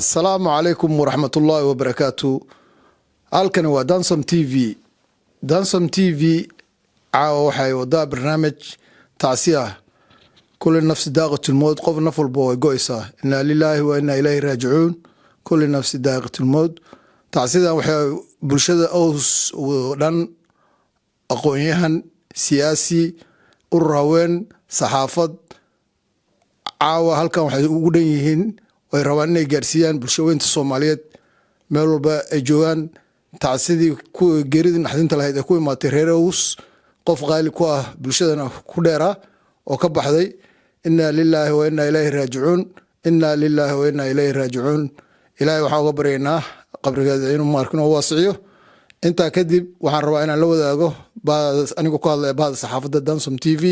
السلام عليكم ورحمة الله وبركاته. halkani waa Dansam TV. Dansam TV caawa waxay wadaa barnaamij tacsi ah. كل نفس داقة الموت qof naf walba way go'aysaa. Inna lillahi wa inna ilayhi raaji'uun. كل نفس داقة الموت. tacsidan waxay bulshada oo dhan aqoonyahan siyaasi urur haween saxaafad caawa halkan waxay ugu dhan yihiin way rabaan inay gaarsiiyaan bulshooyinka Soomaaliyeed meel walba ay joogaan tacsidii ku geeridii naxdinta lahayd ee ku imaatay reer Aws qof qaali ku ah bulshadana ku dheera oo ka baxday inna lillahi wa inna ilayhi raaji'uun inna lillahi wa inna ilayhi raaji'uun ilaahay waxa uga baryaynaa qabrigeeda inuu markino waasiyo inta kadib waxaan rabaa inaan la wadaago anigu ku hadlay baad saxaafadda Dansam TV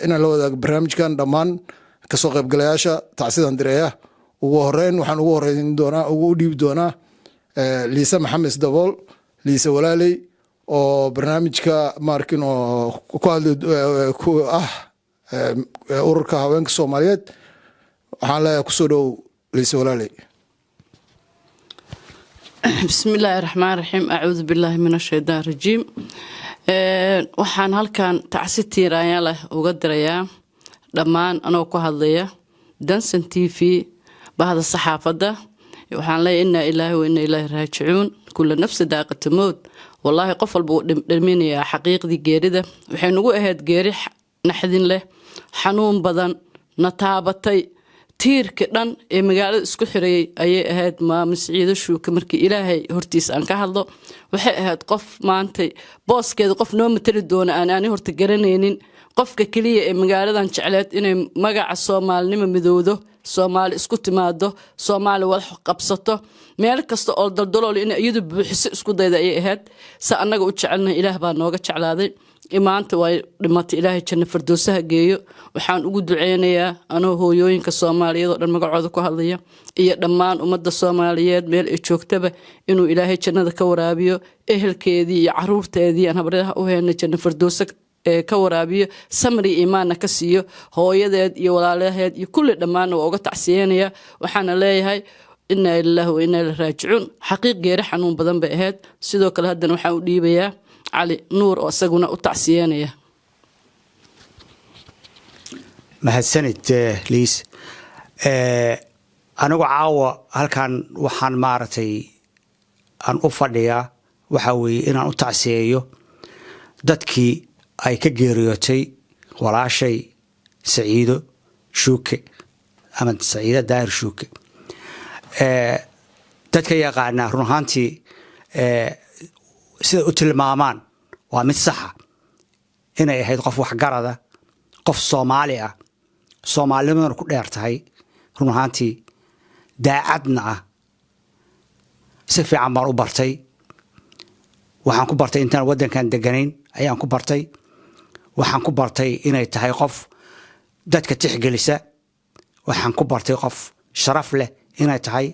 inaan la wadaago barnaamijkan dhammaan ka soo qaybgalayaasha tacsidan direeya ugu horeyn waxaan ugu horeyn doonaa ugu dhiib doonaa Liisa Maxamed Dabool Liisa walaalay oo barnaamijka markino ku hadlay ku ururka haweenka Soomaaliyeed waxaan la ku soo dhow Liisa walaalay بسم الله الرحمن الرحيم أعوذ بالله من الشيطان الرجيم waxaan halkan tacsi tiiraan leh uga dirayaa dhammaan anoo ku hadlaya Dansam TV bahda saxaafadda waxaan leeyahay inna ilaahi wa inna ilayhi raaji'uun kullu nafsi daaqatul maut wallahi qof walba uu dhimanayaa xaqiiqdii geerida waxay nagu ahayd geeri naxdin leh xanuun badan na taabatay tiirka dhan ee magaalada isku xiray ayay ahayd maamul Siciido Shuuke markii Ilaahay hortiis aan ka hadlo waxay ahayd qof maantay booskeeda qof noo matali doona aan horta garanaynin qofka kaliya ee magaaladan jecleed inay magaca Soomaalinimo midowdo Soomaali isku timaado Soomaali wada qabsato meel kasta oo daldalool in iyadu buuxiso isku dayda ay ahayd sa anaga u jecelnahay Ilaah baa nooga jeclaaday imaanta way dhimatay Ilaahay janno firdowsaha geeyo waxaan ugu duceynayaa anoo hooyooyinka Soomaaliyeed oo dhan magacooda ku hadlaya iyo dhammaan ummadda Soomaaliyeed meel ay joogtaba inuu Ilaahay jannada ka waraabiyo ehelkeedii iyo caruurteedii aan habraha u heynay janno firdowsa ka waraabiyo samri iimaanna ka siiyo hooyadeed iyo walaalaheed iyo kulli dhammaan oo uga tacsiyeynaya waxaana leeyahay inna lillahi wa inna ilayhi raaji'uun xaqiiq geeri xanuun badan bay ahayd sidoo kale haddana waxaan u dhiibayaa علي نور أسقنا وتعسيانية mahadsanid liis anigu caawa halkan waxaan maartay aan u fadhiyaa waxa weeye inaan u tacsiyeeyo dadkii ay ka geeriyootay walaashay Siciido Shuuke ama Siciida Daahir Shuuke dadka yaqaana run ahaantii sida u tilmaamaan waa mid saxa inay ahayd qof wax garada qof Soomaali ah Soomaalinimaduna ku dheer tahay run ahaantii daacadna ah si fiican baan u bartay waxaan ku bartay intaan wadankan deganayn ayaan ku bartay waxaan ku bartay inay tahay qof dadka tixgelisa waxaan ku bartay qof sharaf leh inay tahay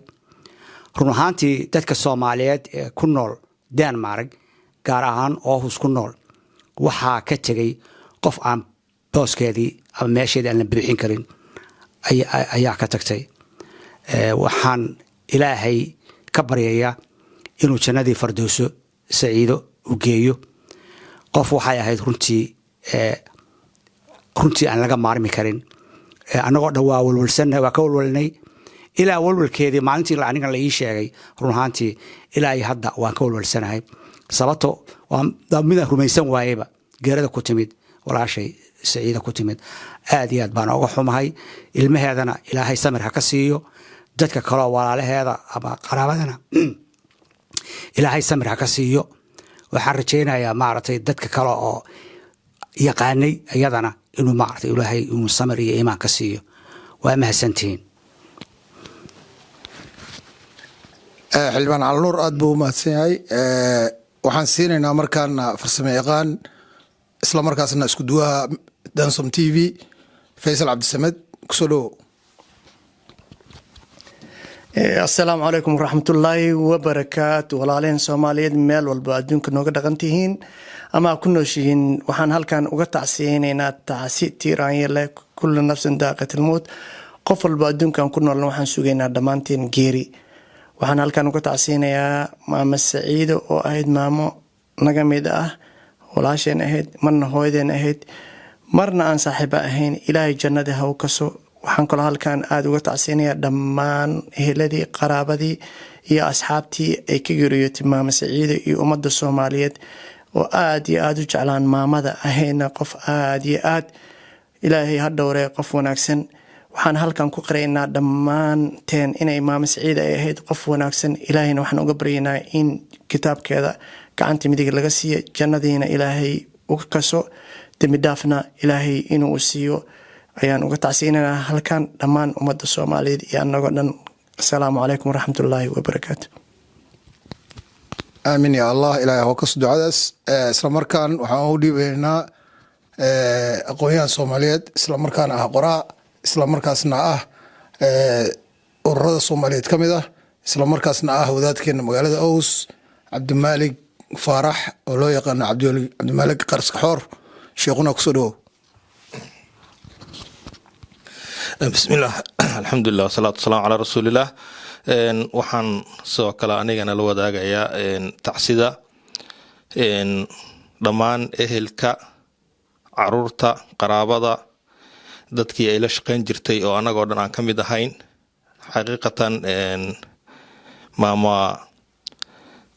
run ahaantii dadka Soomaaliyeed ee ku nool Denmark gaar ahaan Aarhus ku nool waxaa ka tagay qof aan booskeedii ama meesheedii aan la bixin karin ayaa ka tagtay waxaan Ilaahay ka baryayaa inuu jannadii firdowso Siciido u geeyo qof waxay ahayd runtii aan laga maarmi karin anagoo dhawaa walwalsanay waa ka walwalnay ilaa walwalkeedii maalintii aniga la ii sheegay run ahaantii ilaa hadda waan ka walwalsanahay sababto waa mid rumaysan waayeba geerida ku timid walaashay Siciida ku timid aad iyo aad baan uga xumahay ilmaheedana Ilaahay samir ha ka siiyo dadka kale walaalaheeda ama qaraabadana Ilaahay samir ha ka siiyo waxaan rajeynayaa maartay dadka kale oo yaqaanay ayadana inuu maartay Ilaahay uu samir iyo iimaan ka siiyo waa mahadsantiin xilbaan Alnuur aad buu mahadsan yahay waxaan siinaynaa markaana farsamo yaqaan isla markaasna isku duwaha Dansam TV Faysal Cabdisamed ku soo dhow السلام عليكم ورحمة الله وبركاته walaaleen Soomaaliyeed meel walba adduunka nooga dhaqantihiin ama ku nooshiin waxaan halkan uga tacsiyeynaa tacsi tiiraan leh kullu nafsin daaqatul maut qof walba adduunkan ku noolna waxaan sugaynaa dhammaanteen geeri. waxaan halkan uga tacsiinayaa maamo Saciido oo ahayd maamo naga mid ah, walaasheen ahayd, marna hooyadeen ahayd, marna aan saaxiiba ahayn. ilaahay jannada ha u kaso. waxaan kaloo halkan aada uga tacsiinayaa dhammaan eheladii, qaraabadii iyo asxaabtii ay ka geeriyootay maamo Saciido iyo ummadda Soomaaliyeed oo aada iyo aada u jeclaan maamada ahayna qof aada iyo aad ilaahay ha dhowree qof wanaagsan. waxaan halkan ku qiraynaa dhammaanteen inay maamo Saciido ay ahayd qof wanaagsan. ilaahayna waxaan uga baryaynaa in kitaabkeeda gacanta midig laga siiyo, jannadiina ilaahay uga kaso, dembi dhaafna ilaahay inuu siiyo ayaan uga tacsiinaynaa halkan dhammaan ummadda Soomaaliyeed iyo annagoo dhan. asalaamu calaykum waraxmatullaahi wabarakaatu. aamin ya allah. ilaahay ha kaso ducadaas. isla markaan waxaan u dhiibaynaa aqoonyahan Soomaaliyeed, isla markaana ah qoraa, isla markaasna ah ururada Soomaaliyeed ka mid ah, isla markaasna ah wadaadkeena magaalada Aws, Cabdimaalig Faarax oo loo yaqaano Cabdimaalig Qarskaxoor. sheekhuna kusoo dhawow. bismillaah, alxamdulilah, wasalaatu wasalaamu calaa rasuulillaah. waxaan sidoo kale anigana la wadaagayaa tacsida dhammaan ehelka, caruurta, qaraabada, dadkii ay la shaqayn jirtay oo annagoo dhan aan ka mid ahayn. xaqiiqatan maama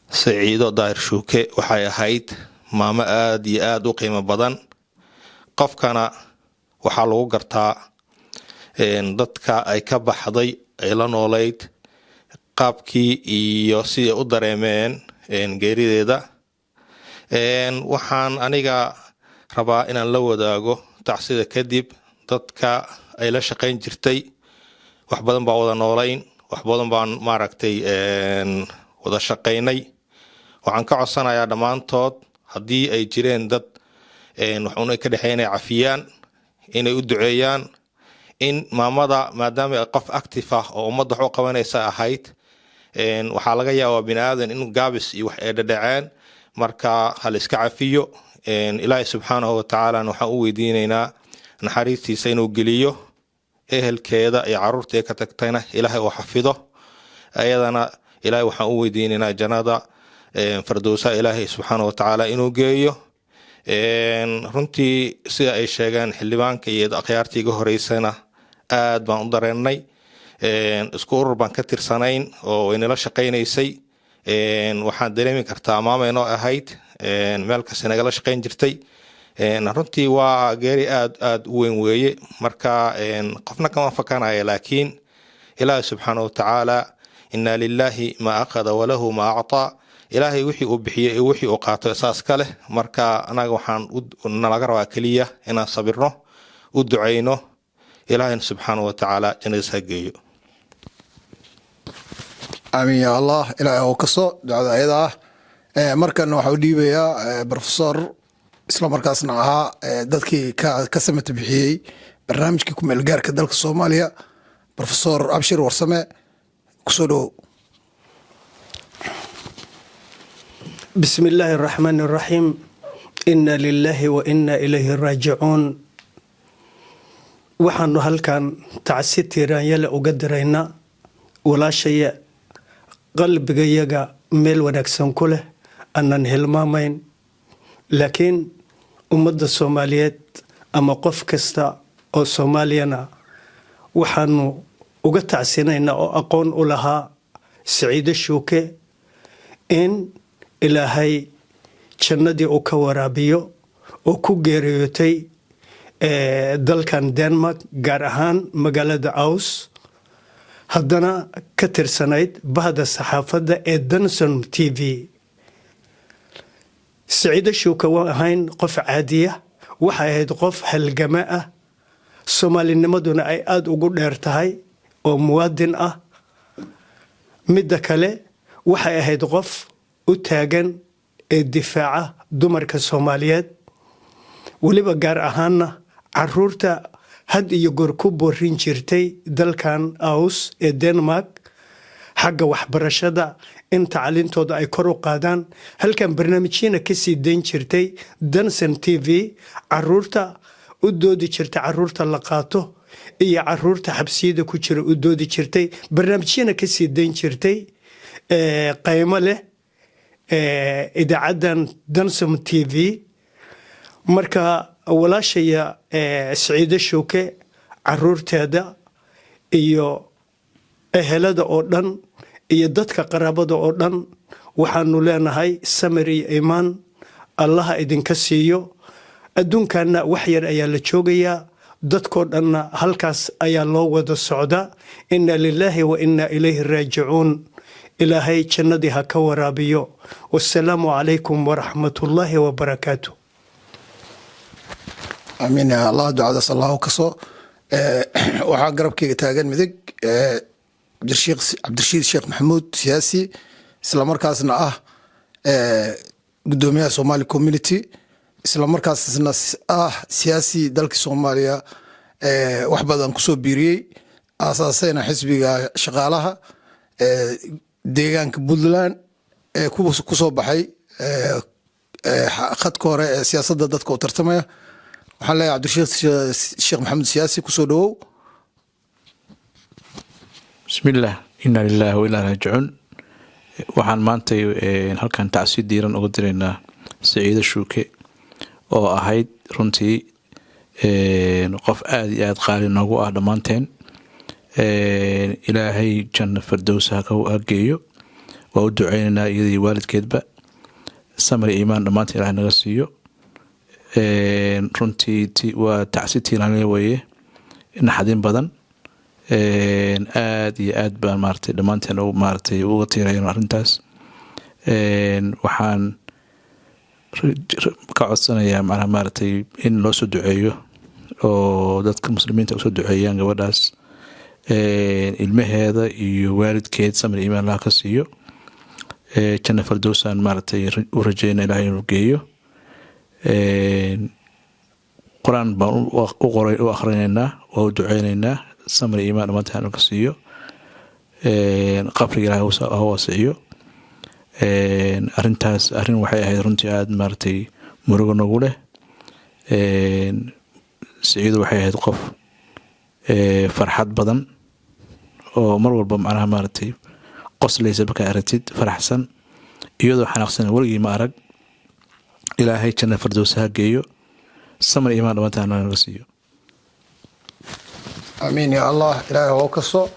Saciido Daahir Shuuke waxay ahayd maamo aada iyo aada u qiimo badan. qofkana waxaa lagu gartaa dadka ay ka baxday, ay la noolayd, qaabkii iyo siday u dareemeen geerideeda. waxaan aniga rabaa inaan la wadaago tacsida kadib dadka ay la shaqayn jirtay. wax badan baa wada noolayn, wax badan baan maaragtay wada shaqaynay. waxaan ka codsanayaa dhammaantood haddii ay jireen dad waxuuna ka dhexeeya inay cafiyaan, inay u duceeyaan. in maamada maadaama ay qof active ah oo ummadda wax u qabanaysa ahayd, waxaa laga yaabaa bini aadan in gaabis iyo wax ay dhadhaceen. marka ha la iska cafiyo. ilaahay subxaanahu watacaala waxaan u weydiinaynaa naxariistiisa inuu geliyo, ehelkeeda iyo caruurta ee ka tagtayna ilaahay uu xafido. ayadana ilaahay waxaan u weydiinaynaa jannada fardowsa ilaahay subxaanahu watacaala inuu geeyo. runtii sida ay sheegeen xildhibaanka iyo akhyaartii iga horeysana aad baan u dareennay. isku urur baan ka tirsanayn oo waynala shaqaynaysay. waxaan dareemi kartaa maama inoo ahayd, meel kasta nagala shaqayn jirtay. runtii waa geeri aad u weyn weeye. marka qofna kama fakanaya, laakiin ilaahi subxaanahu watacaala inaa lilaahi maa akhada walahu maa actaa. ilaahay wixii uu bixiyey iyo wixii uu qaato saas ka leh. marka anaga waxaan nalaga rabaa keliya inaan sabirno, u ducayno, ilaahayna subxaanahu watacaala jannadiis ha geeyo. aamin ya allah. ilaahay ha kaso ducada ayada ah. markan waxaa u dhiibayaa profesor, isla markaasna ahaa dadkii ka samata bixiyey barnaamijkii ku meelgaarka dalka Soomaaliya, profesor Abshir Warsame. kusoo dhawow. بسم الله الرحمن الرحيم. إنا لله وإنا إليه راجعون. waxaanu halkan tacsi tiiraanyale uga diraynaa walaashaya qalbigayaga meel wanaagsan ku leh, aanan hilmaamayn. laakiin ummadda Soomaaliyeed ama qof kasta oo Soomaaliyana waxaanu uga tacsinaynaa oo aqoon u lahaa Saciido Shuuke in ilaahay jannadii uu ka waraabiyo oo ku geeriyootay dalkan Denmark, gaar ahaan magaalada Aws, haddana ka tirsanayd bahda saxaafadda ee Danson TV. Saciido Shuuke waa ahayn qof caadiya, waxay ahayd qof halgama ah, Soomaalinimaduna ay aada ugu dheer tahay oo muwaadin ah. midda kale waxay ahayd qof u taagan ee difaaca dumarka Soomaaliyeed, weliba gaar ahaanna caruurta had iyo goor ku boorin jirtay dalkan Aws ee Denmark xagga waxbarashada, in tacliintooda ay kor u qaadaan. halkan barnaamijyada ka sii dayn jirtay Danson TV, caruurta u doodi jirtay caruurta la qaato iyo caruurta xabsiyada ku jira u doodi jirtay, barnaamijyana ka sii dayn jirtay qaymo leh idaacaddan Dansom TV. marka walaashaya Saciide Shuuke caruurteeda iyo ehelada oo dhan iyo dadka qaraabada oo dhan waxaanu leenahay samir iyo iimaan Allah idinka siiyo. adduunkana wax yar ayaa la joogayaa, dadkoo dhanna halkaas ayaa loo wada socdaa. inna lillahi wa inna ilayhi raajicuun. ilaahay jannadii ha ka waraabiyo. wassalaamu calaykum waraxmatullaahi wabarakaatu. amiin ya allah. ducadaas allahu ka soo. waxaa garabkayga taagan midig cabdirashiid sheekh maxamuud siyaasi, isla markaasna ah gudoomiyaha Somali community, isla markaasna ah siyaasi dalka Soomaaliya wax badan kusoo biiriyey, aasaasayna xisbiga shaqaalaha deegaanka Puntland kusoo baxay khadka hore ee siyaasadda dadka u tartamaya. waxaan leeyahay cabdirashiid sheekh maxamuud siyaasi, kusoo dhawow. bismillaah, inna lillahi wa inna ilaihi raajicuun. waxaan maanta halkan tacsi diiran uga diraynaa Saciide Shuuke oo ahayd runtii qof aad iyo aad qaali noogu ah dhammaanteen. ilaahay janno firdows ha geeyo. waa u duceynaynaa iyadii waalidkeedba, samir iyo iimaan dhammaanteen ilaahay naga siiyo. runtii waa tacsi tiiranle weeye, naxadin badan. aad iyo aad baan maaragtay dhammaanteen maaragtay uga tiirayno arrintaas. waxaan ka codsanayaa macnaha maaragtay in loo soo duceeyo oo dadka muslimiinta usoo duceeyaan gabadhaas, ilmaheeda iyo waalidkeed samir iimaan laha ka siiyo. janna firdowsaan maaragtay u rajeyna ilaahay inuu geeyo. qur-aan baan u akhrinaynaa, waa u duceynaynaa, samir iimaan dhammaanteen ka siiyo. qabriga ilaahay ha waasiciyo. arrintaas arrin waxay ahayd runtii aad maaragtay murugo nagu leh. Saciidu waxay ahayd qof farxad badan oo mar walba macnaha maaragtay qoslaysa markaa aragtid, faraxsan, iyadoo xanaaqsan weligii ma arag. ilaahay janna firdows ha geeyo, samir iimaan dhammaanteen naga siiyo. amiin ya allah. ilaahay oo ka soo